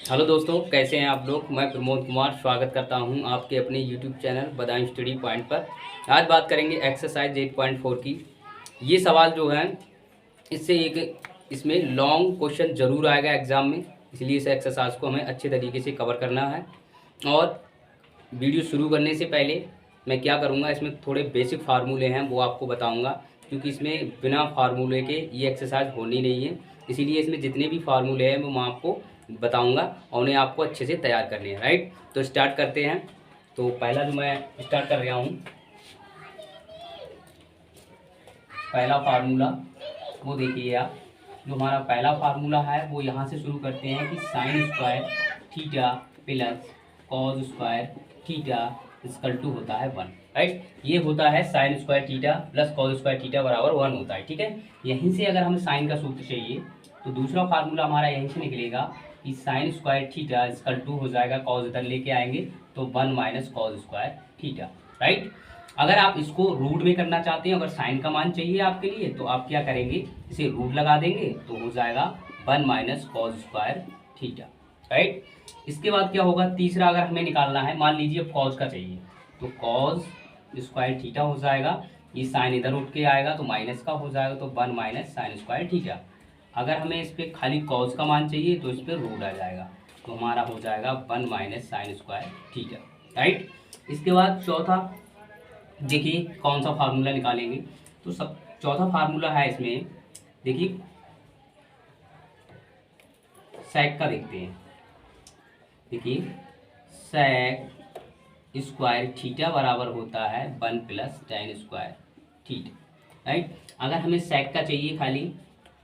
Hello दोस्तों, कैसे हैं आप लोग। मैं प्रमोद कुमार स्वागत करता हूं आपके अपने यूट्यूब चैनल बादाम स्टडी पॉइंट पर। आज बात करेंगे एक्सरसाइज 8.4 की। ये सवाल जो है इससे एक इसमें लॉन्ग क्वेश्चन ज़रूर आएगा एग्ज़ाम में, इसलिए इस एक्सरसाइज को हमें अच्छे तरीके से कवर करना है। और वीडियो शुरू करने से पहले मैं क्या करूँगा, इसमें थोड़े बेसिक फार्मूले हैं वो आपको बताऊँगा, क्योंकि इसमें बिना फार्मूले के ये एक्सरसाइज होनी नहीं है। इसीलिए इसमें जितने भी फार्मूले हैं वो मैं आपको बताऊँगा और उन्हें आपको अच्छे से तैयार करने हैं। राइट, तो स्टार्ट करते हैं। तो पहला जो मैं स्टार्ट कर रहा हूँ, पहला फार्मूला वो देखिए आप। जो हमारा पहला फार्मूला है वो यहाँ से शुरू करते हैं कि sine square theta plus cos square theta equal to होता है 1। राइट, ये होता है sine square theta plus cos square theta बराबर 1 होता है। ठीक है, यहीं से अगर हमें साइन का सूत्र चाहिए तो दूसरा फार्मूला हमारा यहीं से निकलेगा कि sine square theta equal to हो जाएगा, कॉस इधर लेके आएंगे तो 1 minus cos square theta. Right, अगर आप इसको रूट में करना चाहते हैं, अगर साइन का मान चाहिए आपके लिए, तो आप क्या करेंगे, इसे रूट लगा देंगे तो हो जाएगा 1 minus cos square theta. Right, इसके बाद क्या होगा, तीसरा अगर हमें निकालना है, मान लीजिए अब कॉस का चाहिए तो कॉस स्क्वायर थीटा हो जाएगा। ये साइन इधर उठ के आएगा तो माइनस का हो जाएगा, तो 1 माइनस साइन स्क्वायर थीटा। अगर हमें इस पर खाली कॉस का मान चाहिए तो इस पर रूट आ जाएगा, तो हमारा हो जाएगा 1 minus sign square theta. Right, इसके बाद चौथा देखिए कौन सा फार्मूला निकालेंगे। तो सब चौथा फार्मूला है इसमें, देखिए sec का देखते हैं। देखिए sec स्क्वायर थीटा बराबर होता है 1 plus tan square theta. Right, अगर हमें sec का चाहिए खाली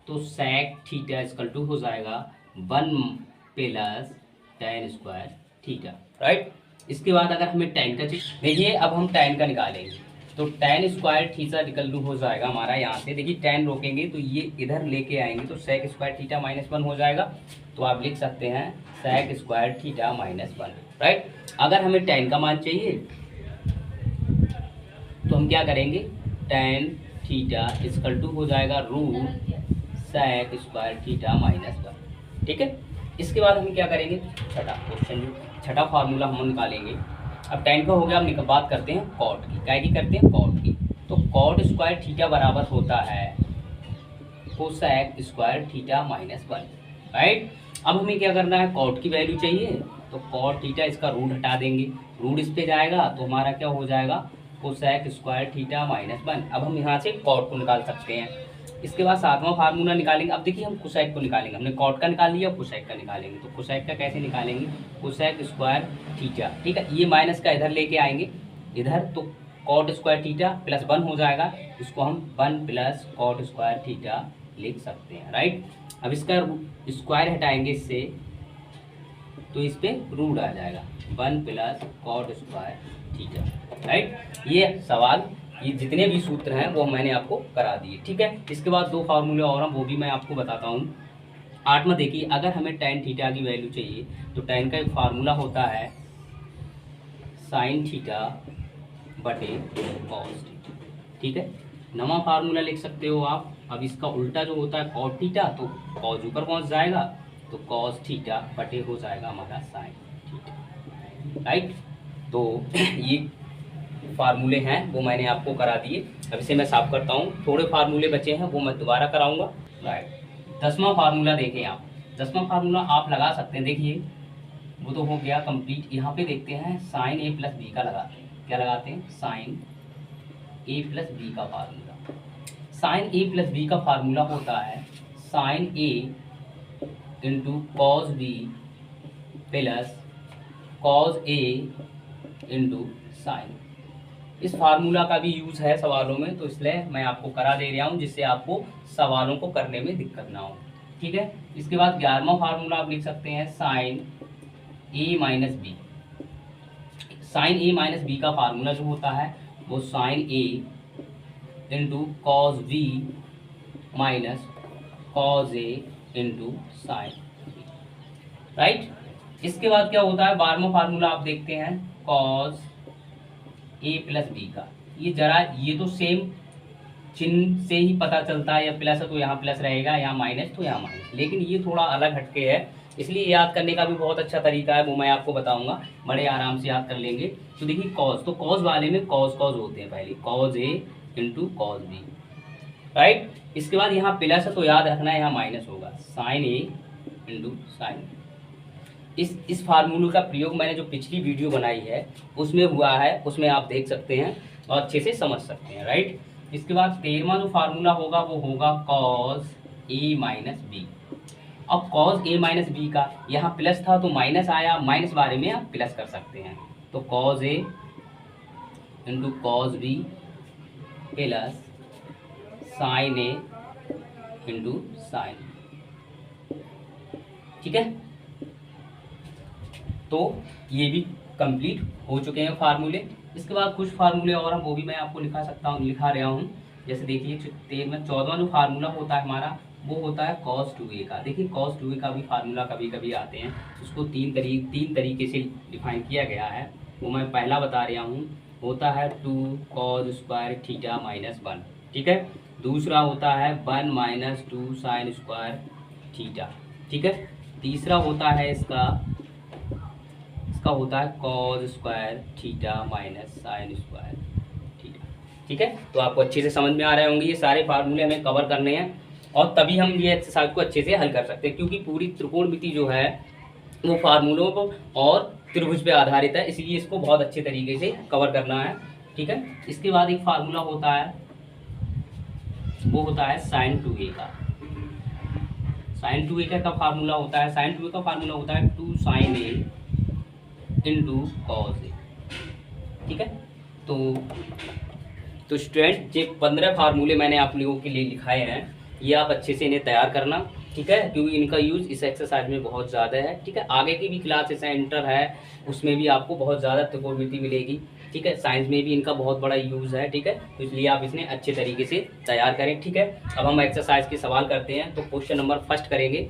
तो sec थीटा इक्वल टू हो जाएगा 1 plus tan square theta. Right, इसके बाद अगर हमें tan का चाहिए, देखिए अब हम tan का निकालेंगे तो tan square theta equal to हो जाएगा हमारा यहाँ से। देखिए tan रोकेंगे तो ये इधर लेके आएंगे तो sec स्क्वायर थीटा -1 हो जाएगा, तो आप लिख सकते हैं sec स्क्वायर थीटा -1। राइट, अगर हमें tan का मान चाहिए तो हम क्या करेंगे, tan थीटा इक्वल टू हो जाएगा रूट sec स्क्वायर थीटा -1। ठीक है, इसके बाद हम क्या करेंगे, छठा क्वेश्चन छठा फार्मूला हम निकालेंगे। अब tan का हो गया, अब बात करते हैं cot की। क्या की करते हैं, cot की। तो cot स्क्वायर थीटा बराबर होता है कोसेक स्क्वायर थीटा -1। राइट, अब हमें क्या करना है, cot की वैल्यू चाहिए तो cot थीटा इसका रूट हटा देंगे, रूट इस पे जाएगा तो हमारा क्या हो जाएगा, कोसेक स्क्वायर थीटा -1। अब हम यहाँ से cot को निकाल सकते हैं। इसके बाद सातवां फार्मूला निकालेंगे। अब देखिए हम कोसेक को निकालेंगे, हमने कॉट का निकाल लिया, कोसेक का निकालेंगे। तो कोसेक का कैसे निकालेंगे, कोसेक स्क्वायर थीटा। ठीक है, ये माइनस का इधर लेके आएंगे इधर, तो कॉट स्क्वायर थीटा प्लस 1 हो जाएगा, इसको हम 1 प्लस कॉट स्क्वायर थीटा लिख सकते हैं। राइट, अब इसका स्क्वायर हटाएंगे इससे तो इस पे रूट आ जाएगा, 1 plus cot square theta. Right, ये सवाल, ये जितने भी सूत्र हैं वो मैंने आपको करा दिए। ठीक है, इसके बाद दो फार्मूले और हैं वो भी मैं आपको बताता हूँ। आठवां देखिए, अगर हमें tan थीटा की वैल्यू चाहिए तो tan का एक फार्मूला होता है साइन थीटा बटे कॉस थीटा। ठीक है, नवा फार्मूला लिख सकते हो आप। अब इसका उल्टा जो होता है कॉट थीटा, तो कॉस ऊपर पहुंच जाएगा तो कॉस थीटा बटे हो जाएगा हमारा साइन थीटा। राइट, तो ये फार्मूले हैं वो मैंने आपको करा दिए। अब इसे मैं साफ करता हूँ, थोड़े फार्मूले बचे हैं वो मैं दोबारा कराऊंगा। राइट, 10वां फार्मूला देखें आप। 10वां फार्मूला आप लगा सकते हैं, देखिए वो तो हो गया कंप्लीट। यहाँ पे देखते हैं साइन ए प्लस बी का लगाते हैं। क्या लगाते हैं, साइन ए प्लस बी का formula. Sine A plus B का फार्मूला होता है sine A into cos B plus cos A into sine. इस फार्मूला का भी यूज़ है सवालों में, तो इसलिए मैं आपको करा दे रहा हूँ जिससे आपको सवालों को करने में दिक्कत ना हो। ठीक है, इसके बाद 11वां फार्मूला आप लिख सकते हैं sine A minus B. Sine A minus B का फार्मूला जो होता है वो sine A into cos B minus cos A into sine. Right, इसके बाद क्या होता है, 12वां फार्मूला आप देखते हैं कॉस ए प्लस बी का। ये जरा, ये तो सेम चिन्ह से ही पता चलता है, या प्लस है तो यहाँ प्लस रहेगा, यहाँ माइनस तो यहाँ माइनस, लेकिन ये थोड़ा अलग हटके है। इसलिए याद करने का भी बहुत अच्छा तरीका है, वो मैं आपको बताऊंगा, बड़े आराम से याद कर लेंगे। तो देखिए कॉज, तो कॉज वाले में कॉज कॉज होते हैं, पहले cause A into cos B, right. इसके बाद यहाँ प्लस है तो याद रखना है यहाँ माइनस होगा, साइन ए इंटू साइन। इस फार्मूले का प्रयोग मैंने जो पिछली वीडियो बनाई है उसमें हुआ है, उसमें आप देख सकते हैं और अच्छे से समझ सकते हैं, राइट। इसके बाद 13वां जो फार्मूला होगा वो होगा कॉज ए माइनस बी। अब कॉज ए माइनस बी का यहाँ प्लस था तो माइनस आया, माइनस बारे में आप प्लस कर सकते हैं, तो cos A into cos B plus sine A into sine, ठीक है। तो ये भी कंप्लीट हो चुके हैं फार्मूले। इसके बाद कुछ फार्मूले और हम वो भी मैं आपको लिखा रहा हूँ। जैसे देखिए 14वां जो फार्मूला होता है हमारा वो होता है cos 2a का। देखिए cos 2a का भी फार्मूला कभी कभी आते हैं, उसको तीन तरीके से डिफाइन किया गया है, वो मैं पहला बता रहा हूँ। होता है 2 cos स्क्वायर थीटा माइनस 1, ठीक है। दूसरा होता है 1 माइनस 2 साइन स्क्वायर थीटा, ठीक है। तीसरा होता है इसका होता है cos square theta minus sign square theta, ठीक है। तो आपको अच्छे से समझ में आ रहे होंगे, ये सारे फार्मूले हमें कवर करने हैं और तभी हम ये एक्सरसाइज को अच्छे से हल कर सकते हैं, क्योंकि पूरी त्रिकोणमिति जो है वो फार्मूलों को और त्रिभुज पे आधारित है, इसलिए इसको बहुत अच्छे तरीके से कवर करना है, ठीक है। इसके बाद एक फार्मूला होता है वो होता है साइन 2a का। साइन 2a का फार्मूला होता है, साइन 2a का फार्मूला होता है 2 sign A into cos A, ठीक है। तो स्टूडेंट ये 15 फार्मूले मैंने आप लोगों के लिए लिखाए हैं, ये आप अच्छे से इन्हें तैयार करना, ठीक है, क्योंकि इनका यूज़ इस एक्सरसाइज में बहुत ज़्यादा है, ठीक है। आगे की भी क्लासेस हैं, इंटर है, उसमें भी आपको बहुत ज़्यादा त्रिकोणमिति मिलेगी, ठीक है। साइंस में भी इनका बहुत बड़ा यूज़ है, ठीक है, तो इसलिए आप इन्हें अच्छे तरीके से तैयार करें, ठीक है। अब हम एक्सरसाइज के सवाल करते हैं, तो क्वेश्चन नंबर फर्स्ट करेंगे।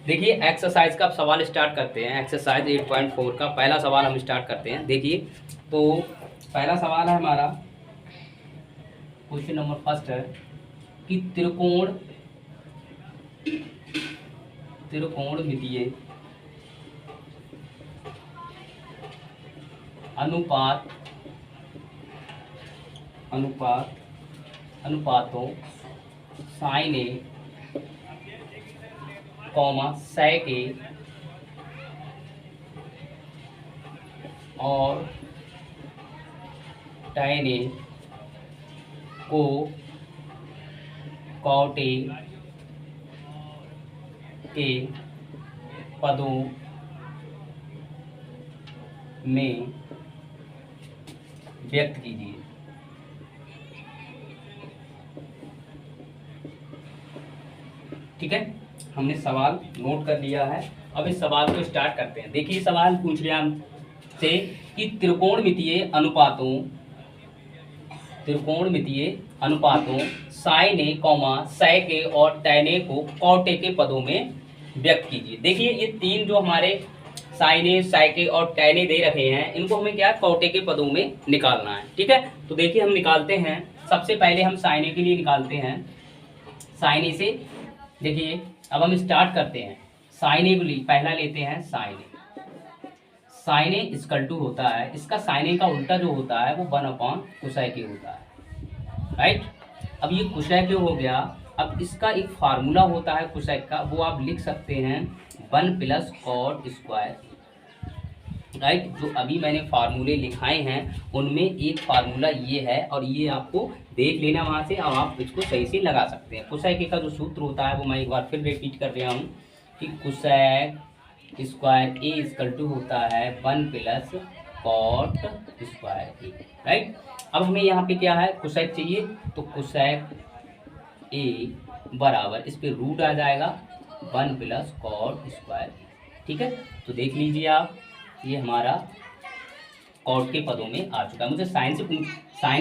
देखिए एक्सरसाइज का सवाल स्टार्ट करते हैं, एक्सरसाइज 8.4 का पहला सवाल हम स्टार्ट करते हैं। देखिए तो पहला सवाल है हमारा, क्वेश्चन नंबर फर्स्ट है कि त्रिकोणमितीय अनुपातों साइन ए सेक ए और tan ए को cot ए के पदों में व्यक्त कीजिए। ठीक है, हमने सवाल नोट कर लिया है। अब इस सवाल को स्टार्ट करते हैं। देखिए सवाल पूछ रहे हैं हमसे कि त्रिकोणमितीय अनुपातों साइन ए सेक ए और tan ए को cot ए के पदों में व्यक्त कीजिए। देखिए ये तीन जो हमारे साइन ए, सेक ए और tan ए दे रखे हैं, इनको हमें क्या cot ए के पदों में निकालना है। ठीक है, तो देखिए हम निकालते हैं। सबसे पहले हम साइन ए के लिए निकालते हैं, साइन ए से। देखिए अब हम स्टार्ट करते हैं। साइन ए को पहला लेते हैं sine A. Sine A equal to होता है, इसका साइन ए का उल्टा जो होता है वो 1/cosec ए होता है, राइट। अब ये cosec ए हो गया। अब इसका एक फार्मूला होता है cosec का, वो आप लिख सकते हैं 1 + cot स्क्वायर, राइट। जो अभी मैंने फार्मूले लिखाए हैं उनमें एक फार्मूला ये है, और ये आपको देख लेना वहाँ से, और आप इसको सही से लगा सकते हैं। cosec ए का जो सूत्र होता है वो मैं एक बार फिर रिपीट कर रहा हूँ कि cosec square A equal to होता है 1 + cot स्क्वायर ए, राइट। अब हमें यहाँ पे क्या है, cosec चाहिए, तो cosec ए बराबर इस पे रूट आ जाएगा 1 + cot स्क्वायर, ठीक है। तो देख लीजिए आप, ये हमारा कॉट के पदों में आ चुका है। मुझे साइन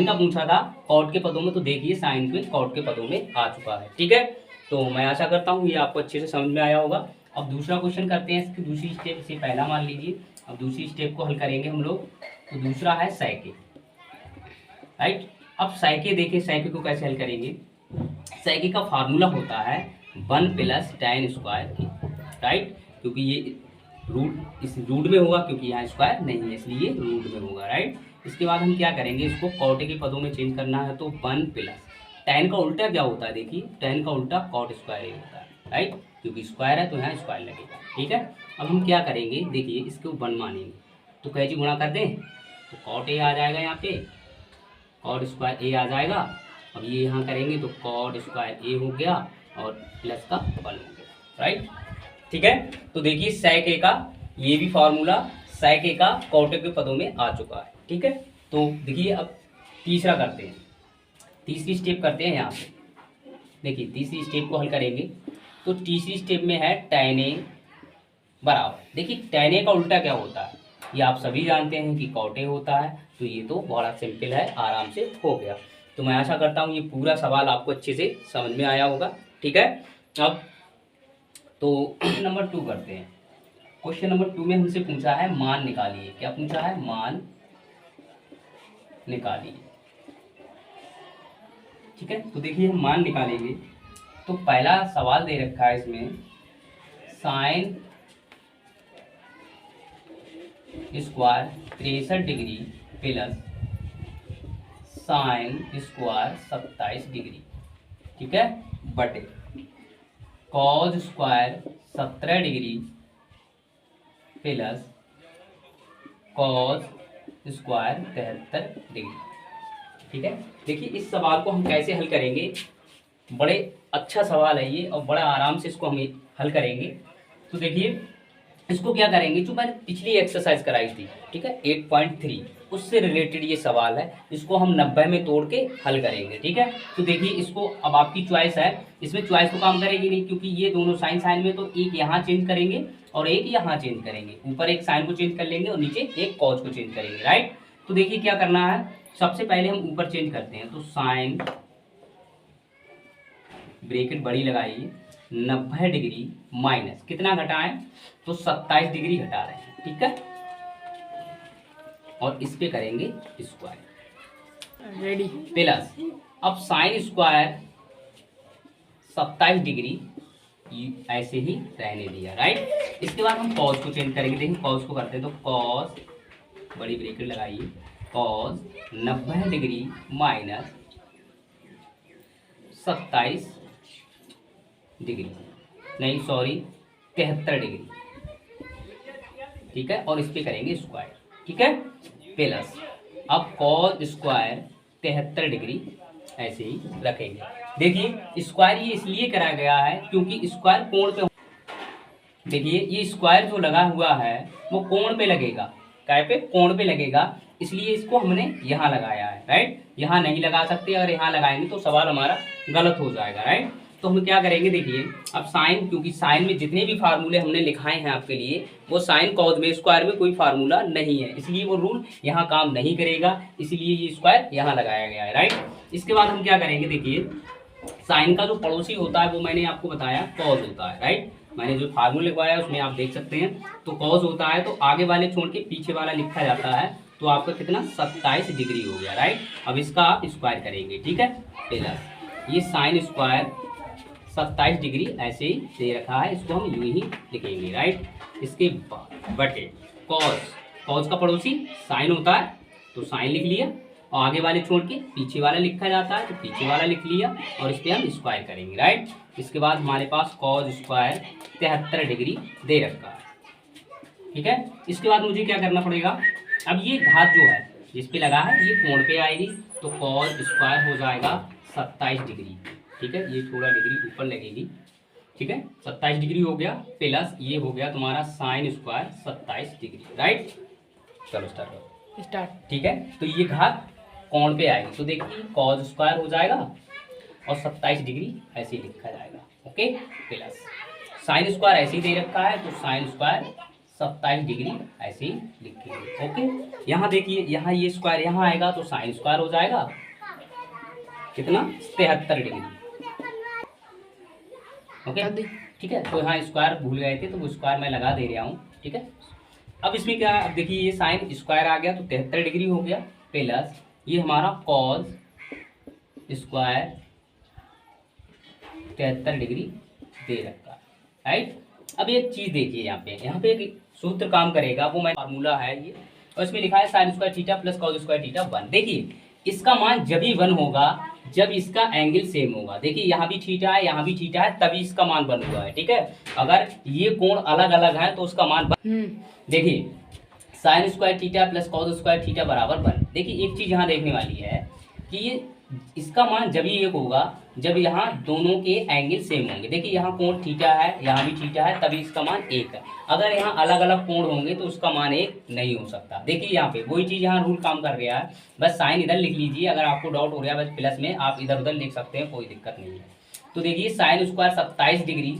का पूछा था कॉट के पदों में, तो देखिए साइन के कॉट के पदों में आ चुका है, ठीक है। तो मैं आशा करता हूँ ये आपको अच्छे से समझ में आया होगा। अब दूसरा क्वेश्चन करते हैं। इसकी दूसरी स्टेप से पहला मान लीजिए, अब दूसरी स्टेप को हल करेंगे हम लोग। तो दूसरा है सेक ए, राइट। अब सेक ए देखिए, सेक ए को कैसे हल करेंगे। सेक ए का फार्मूला होता है 1 + tan स्क्वायर ए, राइट, क्योंकि ये रूट इस रूट में होगा, क्योंकि यहाँ स्क्वायर नहीं है इसलिए रूट में होगा, राइट। इसके बाद हम क्या करेंगे, इसको कॉटे के पदों में चेंज करना है, तो 1 प्लस tan का उल्टा क्या होता है, देखिए tan का उल्टा कॉट स्क्वायर ही होता है, राइट, क्योंकि स्क्वायर है तो यहाँ स्क्वायर लगेगा, ठीक है। अब हम क्या करेंगे, देखिए इसको 1 मानेंगे तो कैसे गुणा कर दें, तो कॉट ए आ जाएगा, यहाँ पे कॉट स्क्वायर ए आ जाएगा। अब ये यहाँ करेंगे तो कॉट स्क्वायर ए हो गया और प्लस का 1 हो गया, राइट, ठीक है। तो देखिए sec a का ये भी फार्मूला sec a का कॉटे के पदों में आ चुका है, ठीक है। तो देखिए अब तीसरा करते हैं, तीसरी स्टेप करते हैं यहाँ पे। देखिए तीसरी स्टेप को हल करेंगे तो तीसरी स्टेप में है tan a बराबर, देखिए tan a का उल्टा क्या होता है, ये आप सभी जानते हैं कि कॉट ए होता है, तो ये तो बड़ा सिंपल है, आराम से हो गया। तो मैं आशा करता हूँ ये पूरा सवाल आपको अच्छे से समझ में आया होगा, ठीक है। अब तो नंबर 2 करते हैं। क्वेश्चन नंबर 2 में हमसे पूछा है मान निकालिए, क्या पूछा है, मान निकालिए, ठीक है। तो देखिए हम मान निकालेंगे तो पहला सवाल दे रखा है इसमें sine square 63 degree plus sine square 27 degree, ठीक है, बटे cause square 17 degree plus cos square 73 degree, ठीक है। देखिए इस सवाल को हम कैसे हल करेंगे, बड़े अच्छा सवाल है ये और बड़ा आराम से इसको हम हल करेंगे। तो देखिए इसको क्या करेंगे, जो मैंने पिछली एक्सरसाइज कराई थी, ठीक है, 8.3 उससे रिलेटेड ये सवाल है, इसको हम 90 में तोड़ के हल करेंगे, ठीक है। तो देखिए इसको अब आपकी चॉइस है, इसमें चॉइस तो काम करेगी नहीं क्योंकि ये दोनों साइन साइन में, तो एक यहाँ चेंज करेंगे और एक यहाँ चेंज करेंगे, ऊपर एक साइन को चेंज कर लेंगे और नीचे एक कॉज को चेंज करेंगे, राइट। तो देखिए क्या करना है, सबसे पहले हम ऊपर चेंज करते हैं, तो साइन ब्रैकेट बड़ी लगाइए 90 डिग्री माइनस कितना घटाएं, तो 27 डिग्री घटा रहे हैं, ठीक है, और इस पे करेंगे स्क्वायर रेडी प्लस अब साइन स्क्वायर 27 डिग्री ऐसे ही रहने दिया, राइट। इसके बाद हम कॉस को चेंज करेंगे, देखिए कॉस को करते हैं, तो कॉस बड़ी ब्रैकेट लगाइए कॉस 90 डिग्री माइनस 27 डिग्री नहीं सॉरी 73 डिग्री, ठीक है, और इस पे करेंगे स्क्वायर, ठीक है, प्लस अब कॉस स्क्वायर 73 डिग्री ऐसे ही रखेंगे। देखिए स्क्वायर ये इसलिए करा गया है क्योंकि स्क्वायर कोण पे, देखिए ये स्क्वायर जो लगा हुआ है वो कोण पे लगेगा, काय पे, कोण पे लगेगा, इसलिए इसको हमने यहाँ लगाया है, राइट। यहाँ नहीं लगा सकते, अगर यहाँ लगाएंगे तो सवाल हमारा गलत हो जाएगा, राइट। तो हम क्या करेंगे, देखिए अब साइन, क्योंकि साइन में जितने भी फार्मूले हमने लिखाए हैं आपके लिए वो साइन कॉज में, स्क्वायर में कोई फार्मूला नहीं है, इसलिए वो रूल यहाँ काम नहीं करेगा, इसलिए ये स्क्वायर यहाँ लगाया गया है, राइट। इसके बाद हम क्या करेंगे, देखिए साइन का जो पड़ोसी होता है वो मैंने आपको बताया कॉज होता है, राइट। मैंने जो फार्मूला लिखवाया है उसमें आप देख सकते हैं, तो कॉज होता है तो आगे वाले छोड़ के पीछे वाला लिखा जाता है, तो आपका कितना 27 डिग्री हो गया, राइट। अब इसका आप स्क्वायर करेंगे, ठीक है, प्लस ये साइन स्क्वायर 27 डिग्री ऐसे ही दे रखा है, इसको हम यूं ही लिखेंगे, राइट। इसके बाद बटे कॉस, कॉस का पड़ोसी साइन होता है तो साइन लिख लिया, और आगे वाले छोड़ के पीछे वाला लिखा जाता है तो पीछे वाला लिख लिया, और इस पर हम स्क्वायर करेंगे, राइट। इसके बाद हमारे पास कॉस स्क्वायर 73 डिग्री दे रखा है, ठीक है। इसके बाद मुझे क्या करना पड़ेगा, अब ये घात जो है जिस पे लगा है ये कोण पे आएगी, तो कॉस स्क्वायर हो जाएगा 27 डिग्री, ठीक है, ये थोड़ा डिग्री ऊपर लगेगी, ठीक है, 27 डिग्री हो गया, प्लस ये हो गया तुम्हारा साइन स्क्वायर 27 डिग्री, राइट। चलो स्टार्ट करो, स्टार्ट, ठीक है। तो ये घात कोण पे आएगी, तो देखिए कॉस स्क्वायर हो जाएगा और 27 डिग्री ऐसे ही लिखा जाएगा, ओके, प्लस साइन स्क्वायर ऐसे ही दे रखा है तो साइन स्क्वायर 27 डिग्री ऐसे ही लिखेंगे, ओके। यहाँ देखिए यहाँ ये स्क्वायर यहाँ आएगा तो साइन स्क्वायर हो जाएगा कितना 73 डिग्री, ओके, ठीक है। तो यहाँ स्क्वायर भूल गए थे तो वो स्क्वायर मैं लगा दे रहा हूँ, ठीक है। अब इसमें क्या, अब देखिए ये साइन स्क्वायर आ गया तो 73 डिग्री हो गया, प्लस ये हमारा कॉस स्क्वायर 73 डिग्री दे रखा है, राइट। अब एक चीज़ देखिए यहाँ पे एक सूत्र काम करेगा, वो मैं फार्मूला है ये, और इसमें लिखा है sine square theta plus cos square theta 1। देखिए इसका मान जब ही 1 होगा जब इसका एंगल सेम होगा। देखिए यहाँ भी थीटा है, यहाँ भी थीटा है, तभी इसका मान 1 हुआ है, ठीक है। अगर ये कोण अलग अलग है तो उसका मान 1। देखिए sign square theta plus cos square theta बराबर 1। देखिए एक चीज़ यहाँ देखने वाली है कि ये इसका मान जब ही एक होगा जब यहाँ दोनों के एंगल सेम होंगे। देखिए यहाँ कोण थीटा है, यहाँ भी थीटा है, तभी इसका मान 1 है। अगर यहाँ अलग अलग कोण होंगे तो उसका मान 1 नहीं हो सकता। देखिए यहाँ पे वही चीज़ यहाँ रूल काम कर रहा है, बस साइन इधर लिख लीजिए। अगर आपको डाउट हो रहा है बस प्लस में आप इधर उधर लिख सकते हैं, कोई दिक्कत नहीं है। तो देखिए sine square 27 degree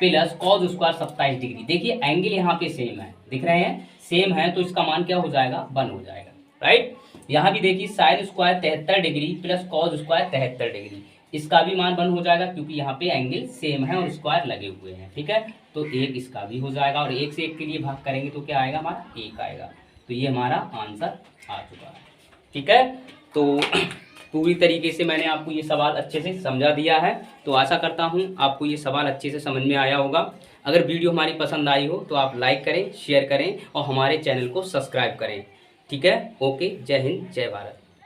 plus cos square 27 degree. देखिए एंगल यहाँ पे सेम है, दिख रहे हैं, सेम है, तो इसका मान क्या हो जाएगा, 1 हो जाएगा, राइट। यहाँ भी देखिए sine square 73 degree plus cos square 73 degree, इसका भी मान 1 हो जाएगा क्योंकि यहाँ पे एंगल सेम है और स्क्वायर लगे हुए हैं, ठीक है। तो 1 इसका भी हो जाएगा, और 1 से 1 के लिए भाग करेंगे तो क्या आएगा, हमारा 1 आएगा। तो ये हमारा आंसर आ चुका है, ठीक है। तो पूरी तरीके से मैंने आपको ये सवाल अच्छे से समझा दिया है। तो आशा करता हूँ आपको ये सवाल अच्छे से समझ में आया होगा। अगर वीडियो हमारी पसंद आई हो तो आप लाइक करें, शेयर करें और हमारे चैनल को सब्सक्राइब करें, ठीक है। ओके, जय हिंद, जय भारत।